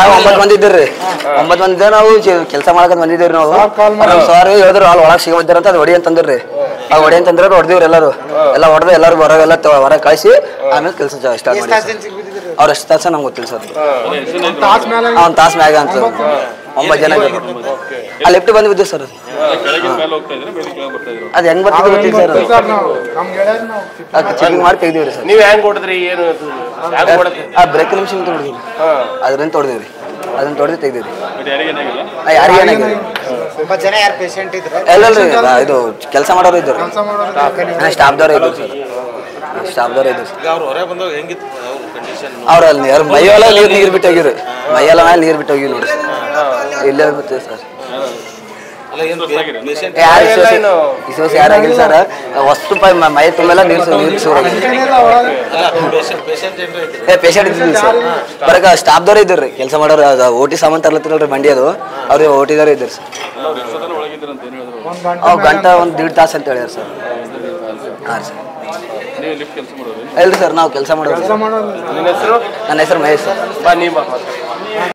ನಾವು 9 ಮಂದಿ ಇದ್ದೀರಿ 9 ಮಂದಿ ಇದ್ದೇವೆ ನಾವು ಕೆಲಸ ಮಾಡಕ್ ಬಂದಿದ್ದೀರಿ ನಾವು ನಮ್ಮ ಸಾರ್ ಹೇಳಿದ್ರು ಅಲ್ಲಿ ಒಳಗೆ ಸಿಗಬದ್ದಾರ ಅಂತ ಅದು ಹೊಡಿ ಅಂತಂದ್ರಿ ಆ ಹೊಡಿ ಅಂತಂದ್ರೆ ಹೊಡೆದಿವ್ರಿ ಎಲ್ಲರೂ ಎಲ್ಲ ಹೊಡೆದು ಎಲ್ಲರೂ ಹೊರಗೆಲ್ಲ ಹೊರಗೆ ಕಳಿಸಿ ಆಮೇಲೆ ಕೆಲಸ ಸ್ಟಾರ್ಟ್ ಮಾಡಿ ಅವ್ರು ಎಷ್ಟು ತಾಸ ನಮ್ಗೆ ಗೊತ್ತಿಲ್ಲ ಸರ್ ಒಂದು ತಾಸು ಮ್ಯಾಗ ಅಂತ 9 ಜನ ಅಲ್ಲಿ ಲಿಫ್ಟ್ ಬಂದು ಬಿದ್ದು ಸರ್ ಅದು ಹೆಂಗ್ ಬರ್ತದೆ ಗೊತ್ತಿಲ್ಲ ಸರ್ ಚೆಕಿಂಗ್ ಮಾಡಿ ತೆಗ್ದಿವ್ರಿ ಸರ್ ನೀವು ಹೆಂಗ್ ಹೊಡೆದ್ರಿ ಏನು ಆ ಬ್ರೇಕ್ ನಿಮಿಷನ್ ತೊಡ್ದಿವ್ರಿ ಅದರಿಂದ ತೊಡ್ದಿವ್ರಿ ಅದನ್ನ ತೊಡೆದು ತೆಗ್ದಿವ್ರಿ ಯಾರಿಗೆ ಏನಾಗಿದೆ ಎಲ್ಲಲ್ರಿ ಇದು ಕೆಲಸ ಮಾಡೋರು ಇದ್ರು ಸ್ಟಾಫ್ದವ್ರು ಇದ್ರು ಸರ್ ಸ್ಟಾಫ್ದವ್ರು ಇದ್ರು ಅವ್ರ ಅಲ್ಲಿ ಮೈಯೆಲ್ಲ ನೀರು ಬಿಟ್ಟು ಹೋಗಿವ್ರಿ ಮೈಯೆಲ್ಲ ಮೇಲೆ ನೀರು ಬಿಟ್ಟು ಹೋಗಿವಿ ನೋಡಿ ಇಲ್ಲೇ ಬರ್ತೀವಿ ಸರ್ ಯಾರಾಗಿಲ್ಲ ಸರ್ ವಸ್ತು ಮೈ ತುಂಬೆಲ್ಲ ಪೇಷಂಟ್ ಇದ್ದಿಲ್ಲ ಸರ್ ಬರಕ ಸ್ಟಾಫ್ದವ್ರು ಇದ್ರಿ ಕೆಲಸ ಮಾಡೋರು ಓಟಿ ಸಾಮಾನು ತರ್ಲತ್ತಿರಲ್ರಿ ಬಂಡಿ ಅದು ಅವ್ರಿಗೆ ಓಟಿದವ್ರು ಇದ್ರು ಸರ್ ಅವ್ ಗಂಟೆ 1.5 ತಾಸು ಅಂತ ಹೇಳ್ಯಾರ ಸರ್ ಹಾಂ ಸರ್ ಇಲ್ರಿ ಸರ್ ನಾವು ಕೆಲಸ ಮಾಡೋದು ನನ್ನ ಹೆಸರು ಮಹೇಶ್ ಸರ್